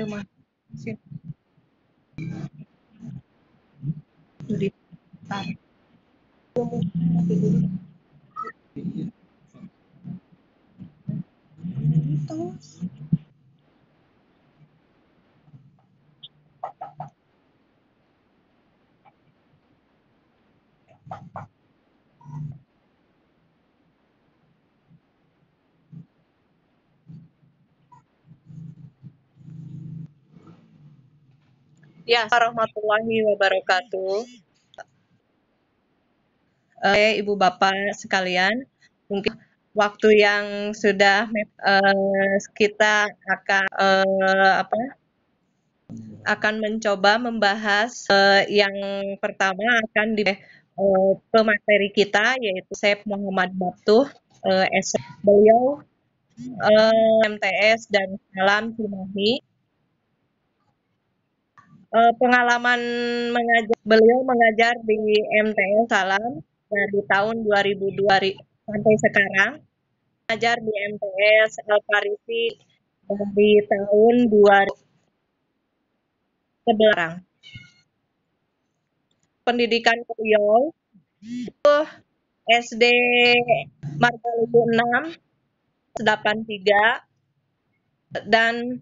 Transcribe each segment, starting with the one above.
mah sih di terus. Ya, warahmatullahi wabarakatuh. Ibu bapak sekalian, mungkin waktu yang sudah kita akan mencoba membahas yang pertama akan di pemateri kita yaitu Chef Muhammad Batuh, beliau MTS dan Salam Cimahi. Pengalaman beliau mengajar di MTS Salam dari tahun 2002 sampai sekarang. Mengajar di MTS Parisi dari tahun 2011. Pendidikan beliau SD Margalugu 6, 83 dan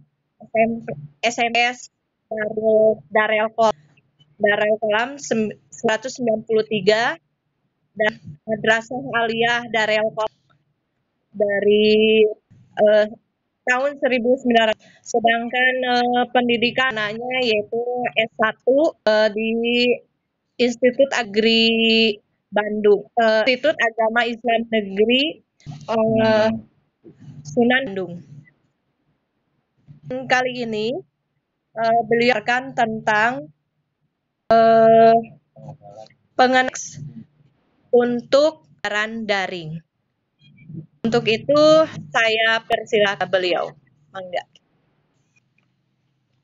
SMS Darel Kolam 193 dan Madrasah Aliyah Darel Kolam dari tahun 1900. Sedangkan pendidikan anaknya yaitu S1 di Institut Agri Bandung, Institut Agama Islam Negeri Sunan Bandung. Kali ini beliau akan tentang pengenal untuk pelajaran daring. Untuk itu saya persilakan beliau. Mangga.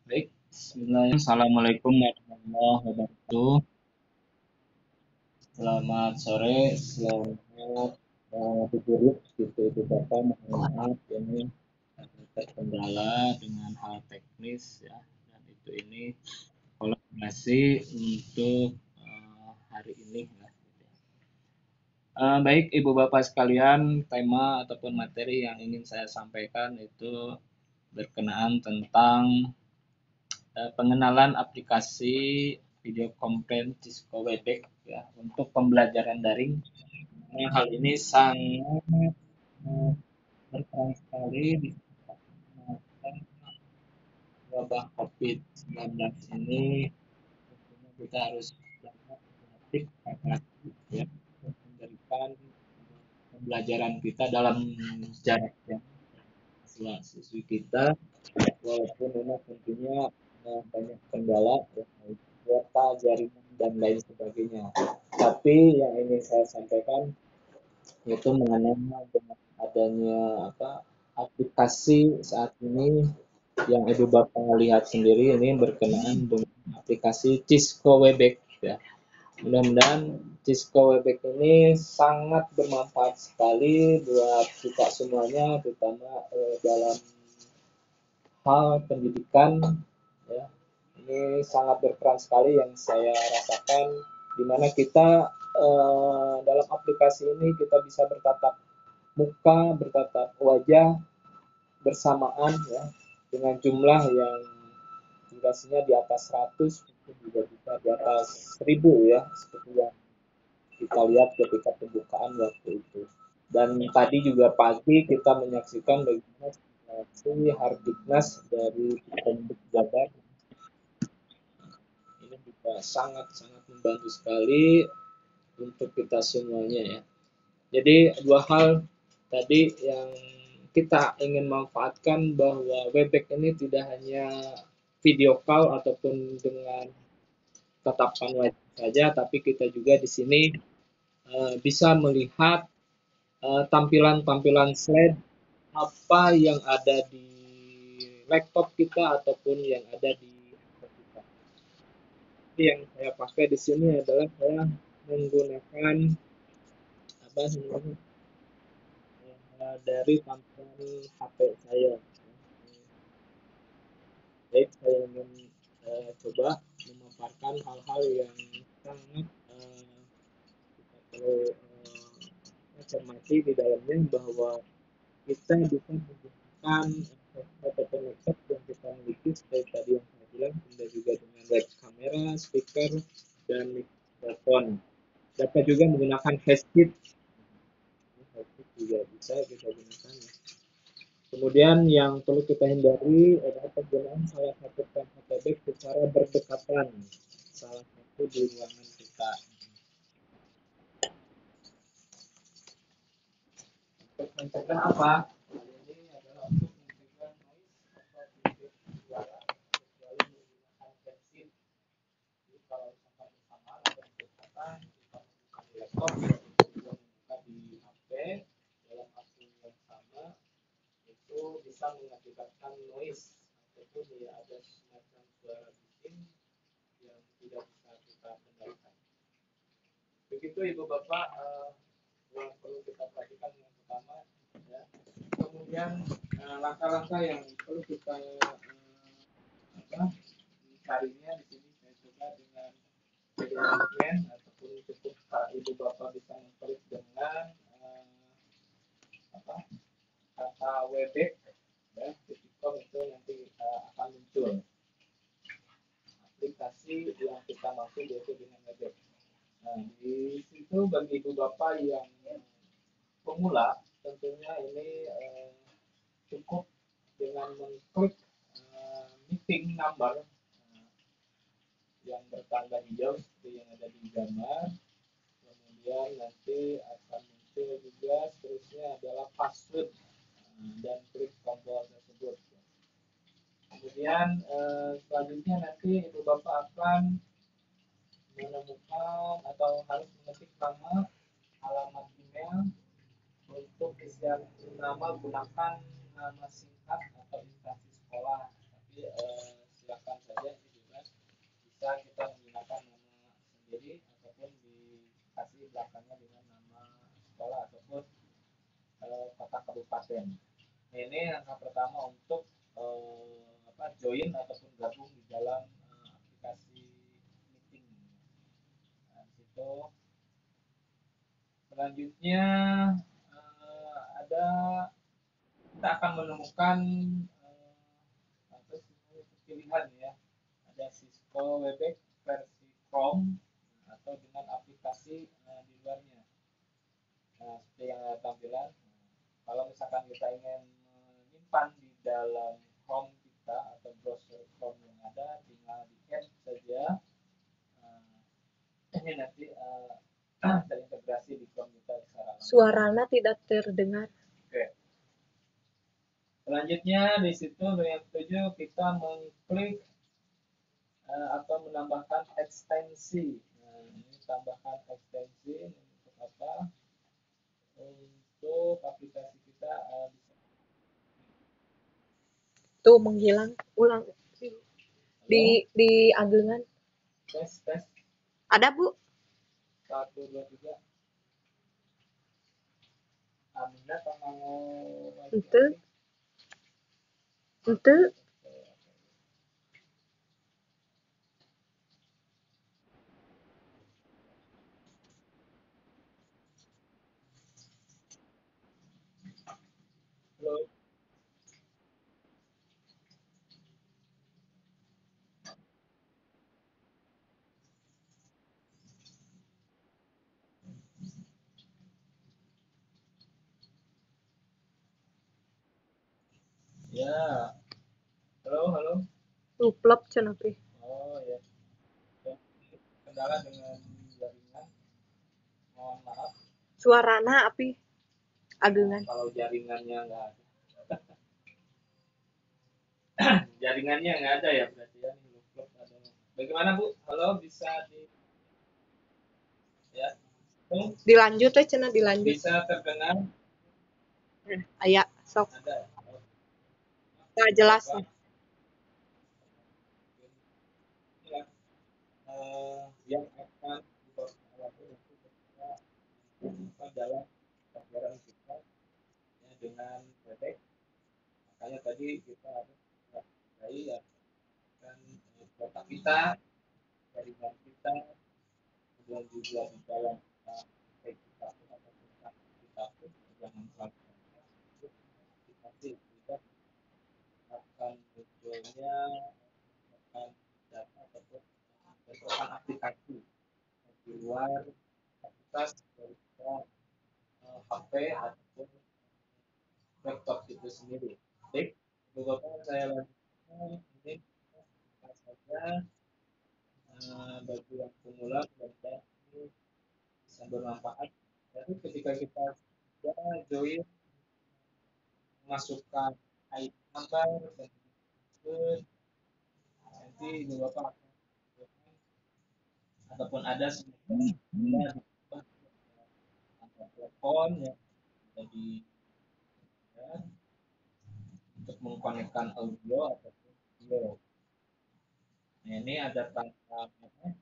Baik, bismillahirrahmanirrahim. Assalamualaikum warahmatullahi wabarakatuh. Selamat sore, selamat bergurau gitu Ibu Bapak. Mohon maaf ini terkendala dengan hal teknis ya, dan ini kolaborasi untuk hari ini ya. Baik Ibu Bapak sekalian, tema ataupun materi yang ingin saya sampaikan itu berkenaan tentang pengenalan aplikasi video conference Cisco Webex ya untuk pembelajaran daring. Hal ini sangat berperan sekali di wabah COVID-19 ini. Tentunya kita harus sangat kreatif ya, memberikan pembelajaran kita dalam jarak yang siswa-siswi kita, walaupun memang tentunya banyak kendala ya, kuota jaringan dan lain sebagainya. Tapi yang ingin saya sampaikan yaitu mengenai dengan adanya aplikasi saat ini yang Ibu Bapak lihat sendiri ini berkenaan dengan aplikasi Cisco Webex ya. Mudah-mudahan Cisco Webex ini sangat bermanfaat sekali buat kita semuanya, terutama dalam hal pendidikan ya. Ini sangat berperan sekali yang saya rasakan, di mana kita dalam aplikasi ini kita bisa bertatap muka, bertatap wajah bersamaan ya, dengan jumlah yang durasinya di atas 100, mungkin juga bisa di atas 1000 ya, seperti yang kita lihat ketika pembukaan waktu itu. Dan tadi juga pagi kita menyaksikan bagaimana situasi Hardiknas dari Pemdik Jabar ini juga sangat-sangat membantu sekali untuk kita semuanya ya. Jadi dua hal tadi yang kita ingin manfaatkan, bahwa Webex ini tidak hanya video call ataupun dengan tatapan wajah saja, tapi kita juga di sini bisa melihat tampilan-tampilan slide apa yang ada di laptop kita ataupun yang ada di handphone kita. Jadi yang saya pakai di sini adalah saya menggunakan dari tampilan HP saya. Baik, saya ingin coba memaparkan hal-hal yang sangat kita perlu cermati di dalamnya, bahwa kita bisa menggunakan ataupun laptop yang kita miliki seperti tadi yang saya bilang, dan juga dengan web kamera, speaker, dan mikrofon. Dapat juga menggunakan headset. Headset juga bisa kita gunakan. Kemudian yang perlu kita hindari adalah penggunaan salah satu kamera secara berdekatan, salah satu di ruangan kita. Untuk mencegah apa? Ini adalah untuk mencegah noise atau bising suara, kecuali menggunakan headset. Jadi kalau misalkan bersama atau berdekatan, kita membuka di laptop, juga membuka di HP dalam waktu yang sama, itu bisa mengakibatkan noise ataupun ya ada semacam suara bising yang tidak bisa kita kendalikan. Begitu Ibu Bapak yang perlu kita perhatikan yang pertama, ya. Kemudian langkah-langkah yang perlu kita carinya di sini, saya coba dengan segmen ataupun cukup Ibu Bapak bisa mengklik dengan kata Webex, ya, .com, itu nanti akan muncul aplikasi yang kita maksud, yaitu dengan Webex. Nah, di situ bagi Ibu Bapak yang pemula, tentunya ini cukup dengan mengklik meeting number yang bertanda hijau seperti yang ada di gambar. Kemudian nanti akan muncul juga seterusnya adalah password, dan klik tombol tersebut. Kemudian selanjutnya nanti Ibu Bapak akan menemukan atau harus mengetik nama, alamat email. Untuk isian nama gunakan nama singkat atau instansi sekolah. Tapi silakan saja, ini juga bisa kita menggunakan nama sendiri ataupun dikasih belakangnya dengan nama sekolah ataupun kota kabupaten. Ini langkah pertama untuk join ataupun gabung di dalam aplikasi meeting. Nah, situ selanjutnya ada, kita akan menemukan pilihan, ya. Ada Cisco Webex versi Chrome atau dengan aplikasi di luarnya. Nah, seperti yang ada tampilan. Kalau misalkan kita ingin menyimpan di dalam Chrome kita atau browser Chrome yang ada, tinggal di add saja. Ini nanti terintegrasi di Chrome kita secara langsung. Suaranya tidak terdengar. Oke. Selanjutnya di situ yang ketujuh, kita mengklik atau menambahkan ekstensi. Nah, ini tambahkan ekstensi untuk apa? Untuk aplikasi kita Tuh menghilang, ulang di agengan. tes. Ada Bu? 1, 2, 3. Aminah mau Ente. Halo. Ya. Halo. Luplep cenah pi. Oh ya. Kendala dengan jaringan. Mohon maaf. Suarana api agengan. Kalau jaringannya nggak ada. Jaringannya nggak ada ya berarti, ya. Bagaimana Bu? Halo, bisa ya. Dilanjut cenah dilanjut. Bisa terdengar? Aya sok. Ada. Nah, jelas. Yang akan dalam pelajaran kita, ya, dengan Webex. Makanya tadi kita harus ya, jaringan kita, kemudian juga di dalam kita atau kita pun jangan terlalu banyak untuk notifikasi tidak akan munculnya akan data ataupun bentukan aplikasi di luar kapasitas dari HP ataupun laptop itu sendiri. Baik, beberapa saya lanjutkan ini kita saja bagi yang pemula dan ini bisa bermanfaat. Jadi ketika kita sudah join masukkan ID number dan password, nanti beberapa akan ataupun ada sebenarnya telepon yang jadi ya, untuk mengkonekkan audio ataupun video. Nah, ini ada tanda merah,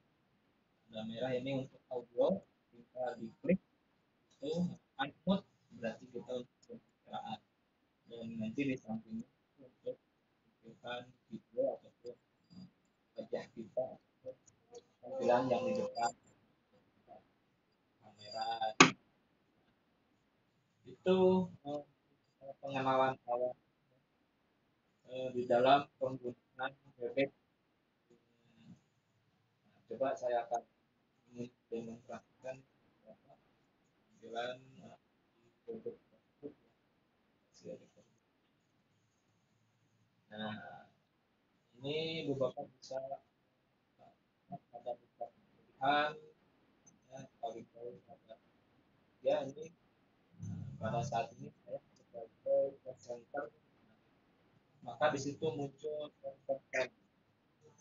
tanda merah ini untuk audio, kita diklik itu unmute berarti kita untuk pembicaraan dan nanti di sampingnya untuk menggunakan video ataupun wajah kita tampilan yang di depan kamera itu pengenalan awal di dalam penggunaan bebek. Nah, coba saya akan demonstrasikan tampilan bebek tersebut. Nah, ini beberapa bisa ada beberapa pilihan ya, paling baik ada ya ini pada saat ini saya sebagai presenter maka di situ muncul konten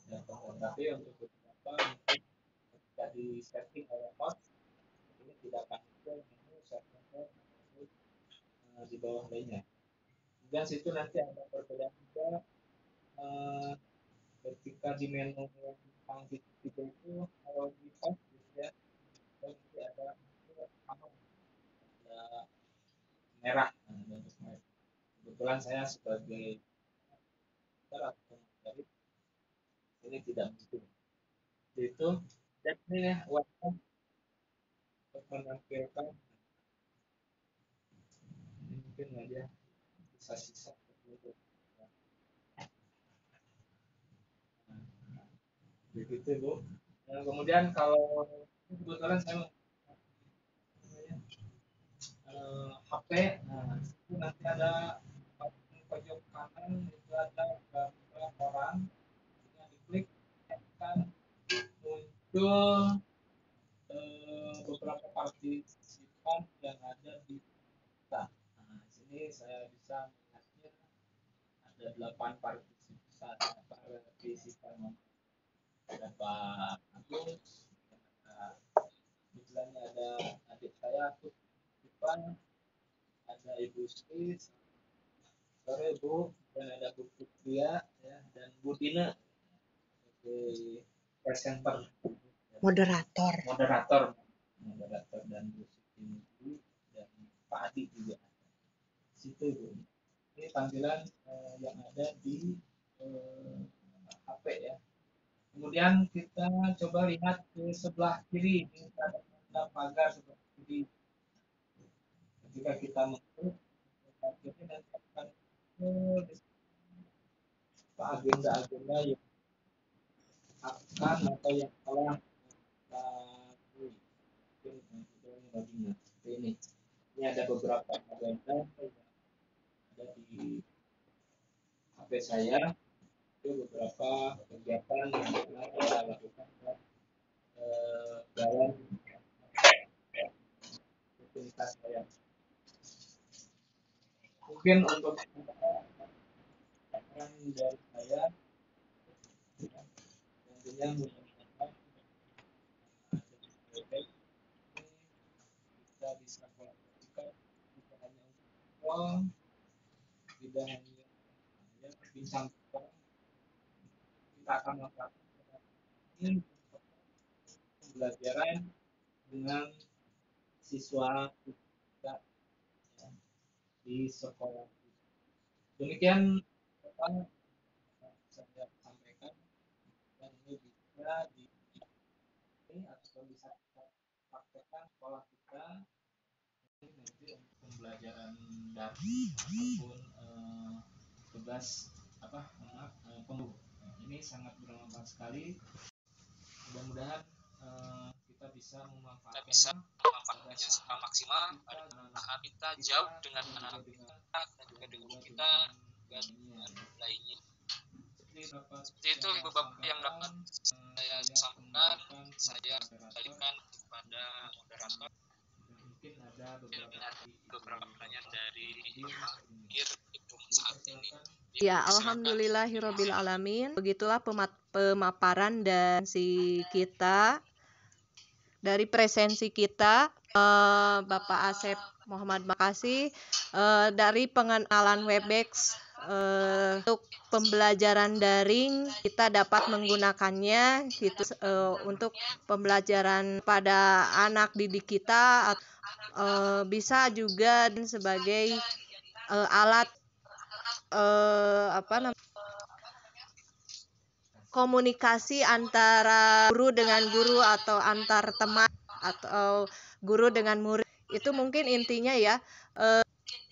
ya, tapi untuk beberapa ketika di setting oleh host ini tidak akan muncul menu server di bawah lainnya. Dan situ nanti ada perbedaan juga ketika di menu yang tentang video itu kalau di host gitu ya nanti ada merah kebetulan saya sebagai atau dari ini tidak mungkin itu dan ini ya webcam untuk menampilkan ini mungkin aja sisa-sisa untuk begitu Bu. Nah, kemudian kalau kebetulan saya HP nah itu nanti ada pojok kanan itu ada gambar orang yang diklik akan muncul beberapa partisipan yang ada di kita. Nah, sini saya bisa melihatnya ada 8 partisipan ada Pak Agus, kebetulan ada adik saya Tupan, ada Ibu Sri, sore Bu, dan ada Bu Putria ya, dan Bu Dina sebagai presenter Moderator. moderator dan Bu Siti dan Pak Adi juga situ Bu. Ini tampilan yang ada di HP ya. Kemudian kita coba lihat ke sebelah kiri ini ada pagar sebelah kiri. Ketika kita masuk ini nanti akan agenda-agenda yang akan atau yang telah ini ada beberapa agenda yang ada di HP saya itu beberapa kegiatan yang pernah saya lakukan dalam rutinitas saya. Mungkin untuk dari saya tentunya mudah-mudahan kita bisa kolaborasikan tidak hanya untuk tidak hanya bincang kita akan melakukan ini pembelajaran dengan siswa kita di sekolah. Demikian apa saya sampaikan dan ini bisa di praktekkan sekolah kita nanti untuk pembelajaran daring ataupun tugas ini sangat bermanfaat sekali. Mudah-mudahan kita bisa memanfaatkannya secara maksimal saat kita jauh dengan anak-anak kita dan juga dengan guru kita dan lainnya. Seperti itu beberapa yang dapat saya sampaikan. Saya kembalikan kepada moderator. Mungkin ada beberapa pertanyaan dari itu saat ini. Ya, alhamdulillahirabbil alamin. Begitulah pemaparan dan si kita dari presensi kita, Bapak Asep Muhammad. Makasih dari pengenalan Webex untuk pembelajaran daring kita dapat menggunakannya gitu untuk pembelajaran pada anak didik kita, bisa juga sebagai alat komunikasi antara guru dengan guru atau antar teman atau guru dengan murid. Itu mungkin intinya ya,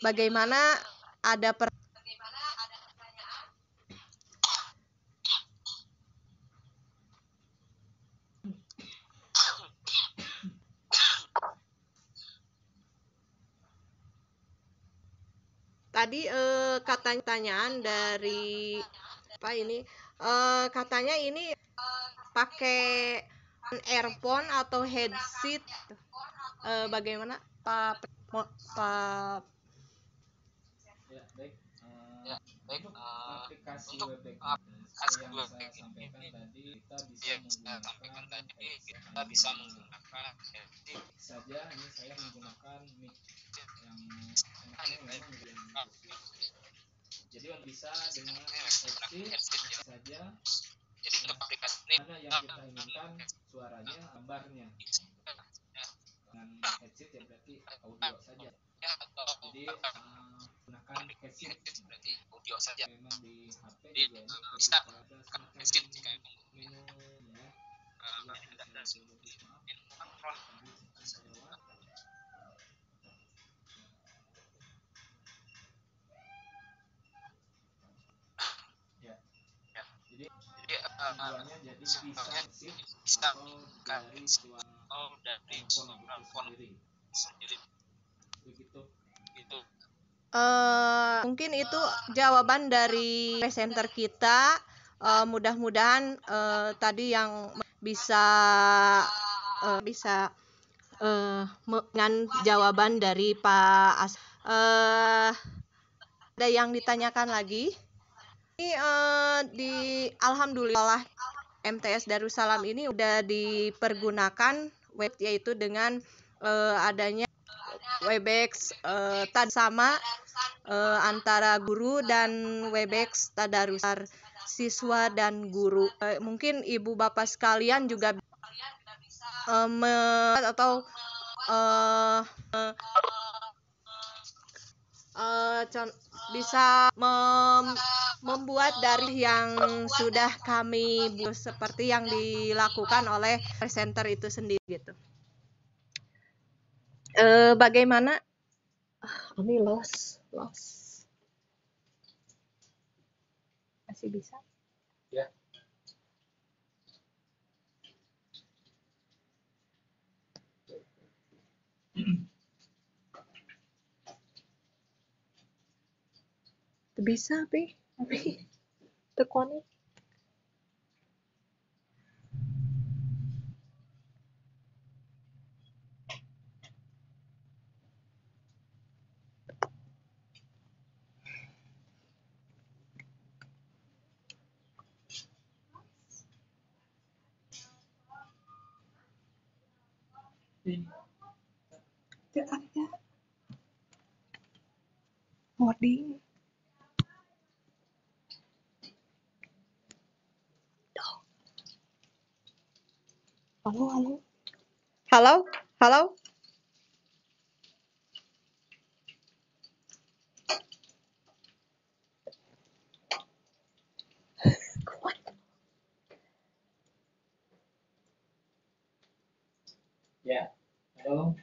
bagaimana ada tadi katanya dari apa ini, katanya ini pakai earphone atau headset, bagaimana Pak? Ya, baik. Untuk aplikasi Webex yang saya sampaikan tadi kita bisa menggunakan saja. Ini saya menggunakan mic yang enaknya memang yang jadi bisa dengan headset saja. Mana yang kita inginkan suaranya, gambarnya. Dengan headset ya berarti audio saja. Jadi gunakan headset berarti audio saja. Memang di HP juga ini bisa gunakan headset jika menu ya. Jadi tujuannya jadi bisa headset atau dari handphone itu sendiri. Begitu. Mungkin itu jawaban dari presenter kita. Mudah-mudahan tadi yang bisa dengan jawaban dari Pak As. Ada yang ditanyakan lagi? Ini di alhamdulillah MTS Darussalam ini udah dipergunakan web, yaitu dengan adanya Webex sama antara guru dan Webex Tadarusar siswa dan guru. Mungkin ibu bapak sekalian juga atau bisa membuat dari yang sudah kami buat seperti yang dilakukan oleh presenter itu sendiri gitu. Bagaimana? Ini loss. Masih bisa? Ya. Bisa, tapi terkonek. Tidak ada. Loading. Halo. Ya. Halo,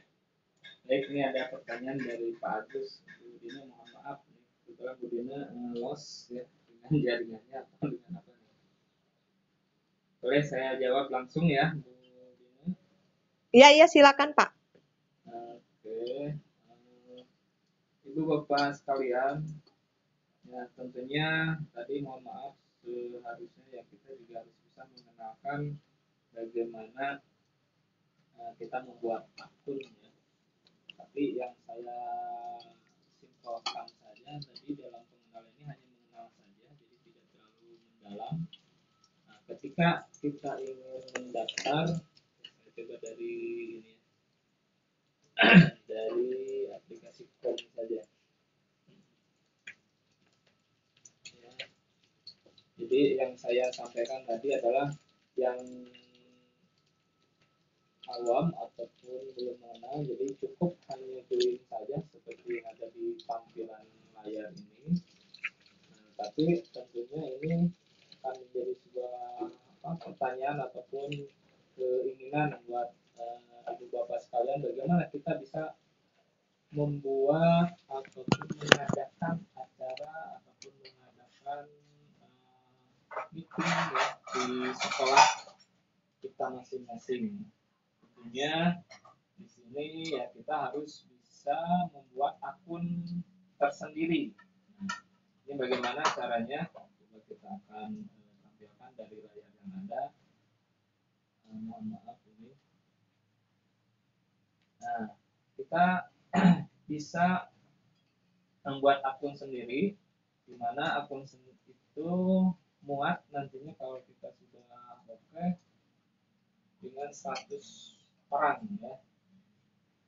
baik, ini ada pertanyaan dari Pak Agus. Bu Dina, mohon maaf, kebetulan Bu Dina lost ya dengan jaringannya atau dengan apa nih? Boleh saya jawab langsung ya, Bu Dina? Iya, silakan Pak. Oke, Ibu Bapak sekalian, ya tentunya tadi mohon maaf, seharusnya ya kita juga harus bisa mengenalkan bagaimana kita membuat akun ya. Tapi yang saya simpulkan saja tadi dalam pengenalan ini hanya mengenal saja, jadi tidak terlalu mendalam. Nah, ketika kita ingin mendaftar, saya coba dari ini dari aplikasi Chrome saja. Ya. Jadi yang saya sampaikan tadi adalah yang awam ataupun belum mengenal, jadi cukup hanya join saja seperti yang ada di tampilan layar ini. Nah, tapi tentunya ini akan menjadi sebuah pertanyaan ataupun keinginan buat ibu bapak sekalian, bagaimana kita bisa membuat ataupun mengadakan acara ataupun mengadakan meeting ya di sekolah kita masing-masing. Tentunya di sini ya kita harus bisa membuat akun tersendiri. Nah, ini bagaimana caranya? Coba kita akan tampilkan dari layar yang ada. Mohon maaf ini. Nah, kita bisa membuat akun sendiri, di mana akun itu muat nantinya kalau kita sudah oke dengan 100 orang ya.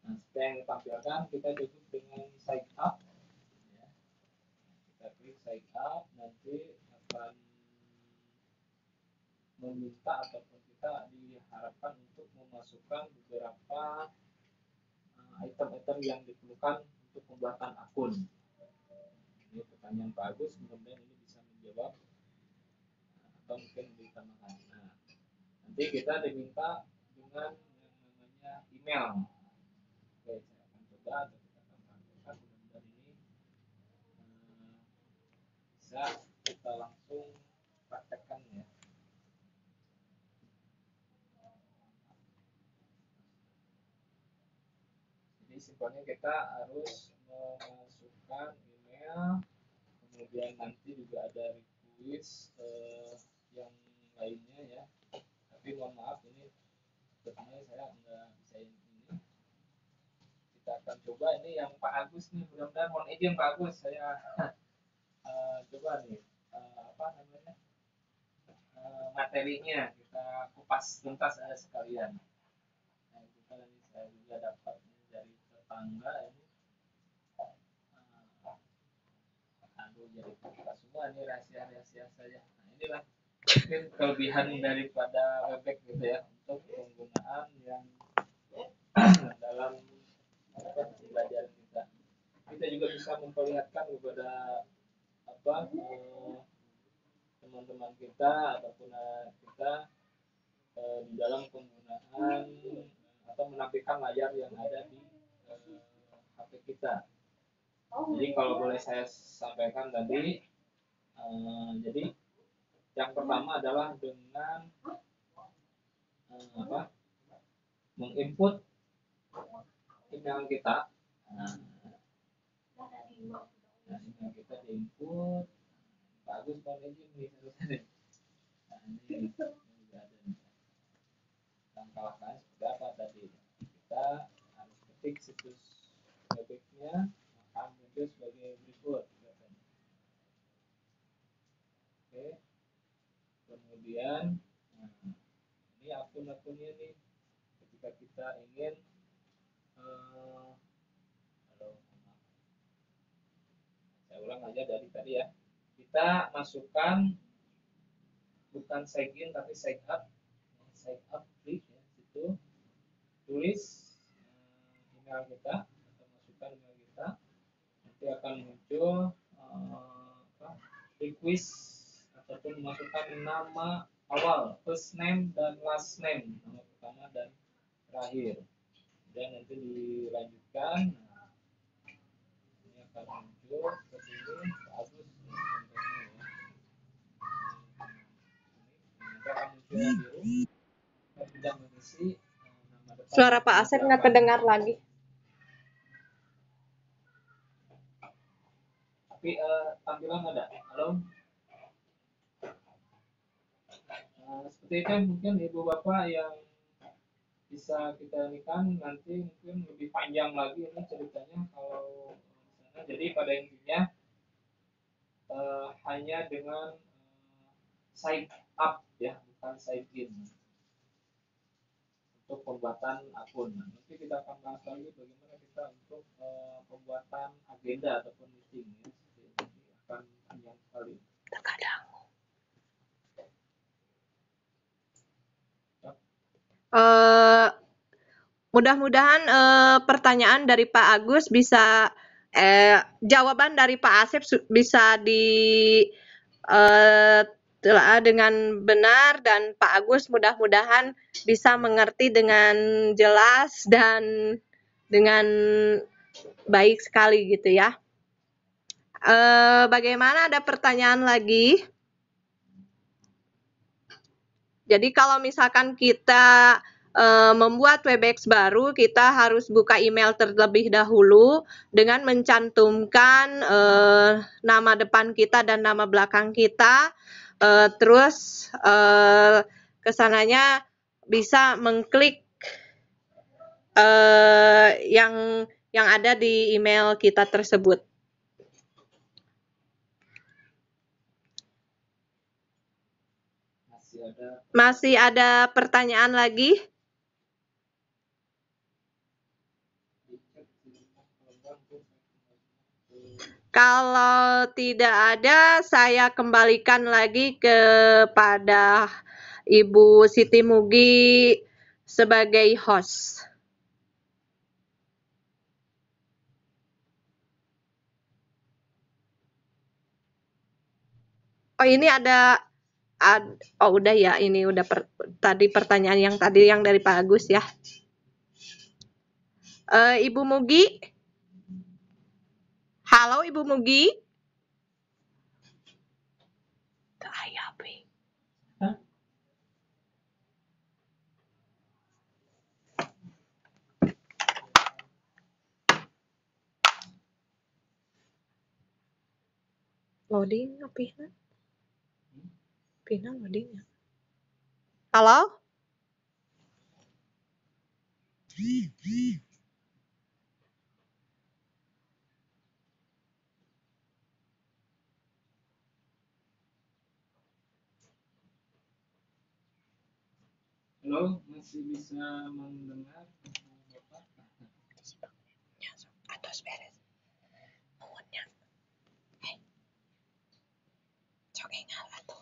Nah, seperti yang ditampilkan, kita cukup dengan sign up ya. Kita klik sign up, nanti akan meminta ataupun kita diharapkan untuk memasukkan beberapa item-item yang diperlukan untuk pembuatan akun. Ini pertanyaan Pak Agus, mudah-mudahan ini bisa menjawab atau mungkin ditambahkan. Nah, nanti kita diminta dengan yang namanya email. Oke, saya akan coba atau kita akan tampilkan, mudah-mudahan ini bisa kita langsung praktekkan ya. Jadi simpelnya kita harus memasukkan email, kemudian nanti juga ada request yang lainnya ya. Tapi mohon maaf ini sebenarnya saya nggak bisa ini. Kita akan coba ini yang Pak Agus nih, mudah-mudahan mohon izin Pak Agus, saya coba nih apa namanya materinya kita kupas tuntas sekalian. Nah, itu kan ini saya juga dapat dari tetangga ini. Aduh, jadi kita semua ini rahasia-rahasia saja. Nah, inilah mungkin kelebihan daripada Webek gitu ya, untuk penggunaan yang dalam pembelajaran kita. Kita juga bisa memperlihatkan kepada teman-teman kita ataupun kita di dalam penggunaan atau menampilkan layar yang ada di HP kita. Jadi kalau boleh saya sampaikan tadi, jadi yang pertama adalah dengan menginput email kita. Nah, email kita diinput. Bagus mohon izin nih seterusnya. Nah, ini juga ada nih. Langkah-langkahnya seperti apa tadi? Kita harus ketik situs webnya, akan muncul sebagai berikut. Oke. Kemudian, nah, ini akun-akunnya nih. Ketika kita ingin saya ulang aja dari tadi ya. Kita masukkan bukan sign in tapi sign up. Sign up klik ya situ. Tulis email kita atau masukkan email kita. Nanti akan muncul request ataupun masukkan nama awal, first name dan last name, nama pertama dan terakhir. dan nanti dilanjutkan. Nah, ini akan muncul ke sini Pak Agus contohnya ya. Ini akan muncul biru. Kita tidak mengisi nama depan. Suara Pak Asep nggak terdengar lagi. Tapi tampilan ada. Halo. Seperti itu mungkin ibu bapak yang bisa kita ini kan nanti mungkin lebih panjang lagi ini ceritanya kalau misalnya. Jadi pada intinya hanya dengan sign up ya, bukan sign in untuk pembuatan akun. Nah, nanti kita akan bahas lagi bagaimana kita untuk pembuatan agenda ataupun meeting ya. Ini akan panjang sekali. Terkadang. Mudah-mudahan pertanyaan dari Pak Agus bisa jawaban dari Pak Asep bisa telah dengan benar, dan Pak Agus mudah-mudahan bisa mengerti dengan jelas dan dengan baik sekali gitu ya. Bagaimana, ada pertanyaan lagi? Jadi kalau misalkan kita membuat Webex baru, kita harus buka email terlebih dahulu dengan mencantumkan nama depan kita dan nama belakang kita. Terus kesananya bisa mengklik yang ada di email kita tersebut. Masih ada pertanyaan lagi? Kalau tidak ada, saya kembalikan lagi kepada Ibu Siti Mugi sebagai host. Oh, ini oh udah ya, ini udah tadi pertanyaan yang tadi yang dari Pak Agus ya. Ibu Mugi? Halo Ibu Mugi? Loading pihna? Pihna loadingnya. Halo? Halo, masih bisa mendengar Bapak? Atos beres. Nuhunnya. Cok engal atuh.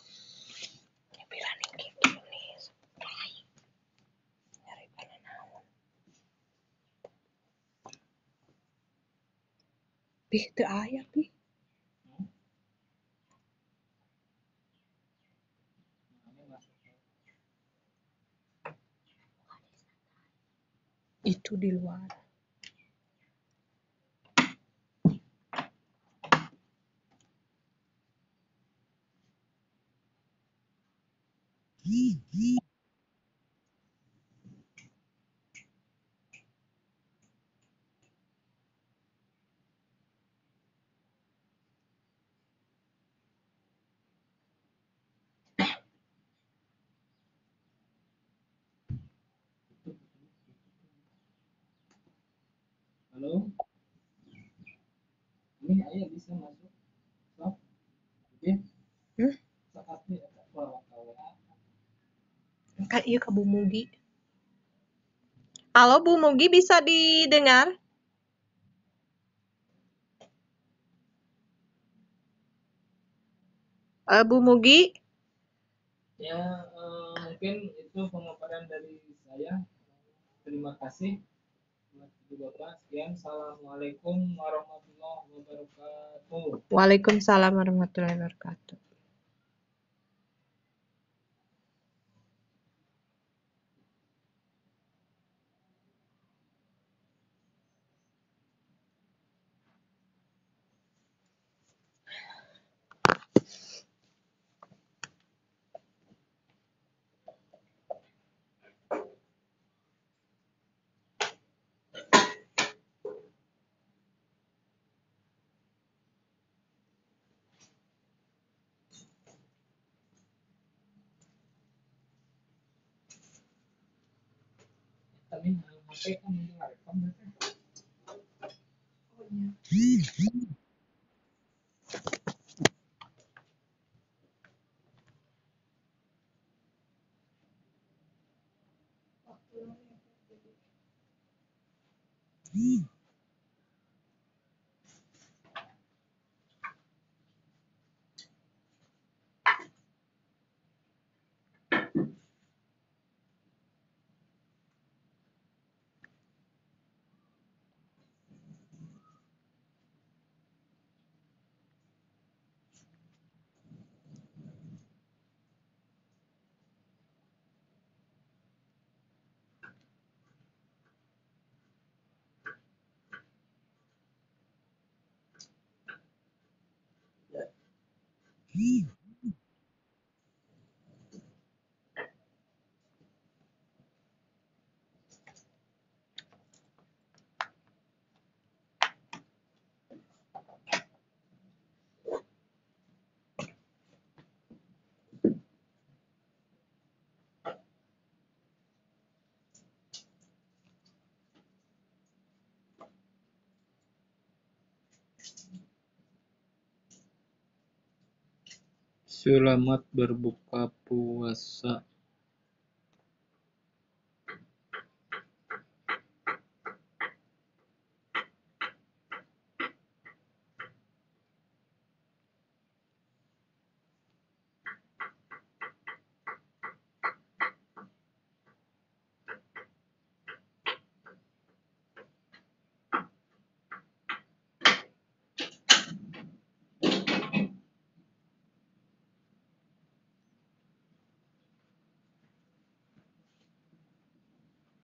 Nyepiranin kitu nih. Nyari kana naon. Bih teu aya bih. Itu di luar. Halo? Ini ayah bisa masuk? Stop? Oke? Saatnya Kan iya ke Bu Mugi. Halo Bu Mugi, bisa didengar? Bu Mugi? Ya, mungkin itu pemaparan dari saya. Terima kasih buat Ibu Bapak. Sekian, Assalamualaikum warahmatullahi wabarakatuh. Waalaikumsalam warahmatullahi wabarakatuh. tadi HP kan ini rekam ya kan. Selamat berbuka puasa.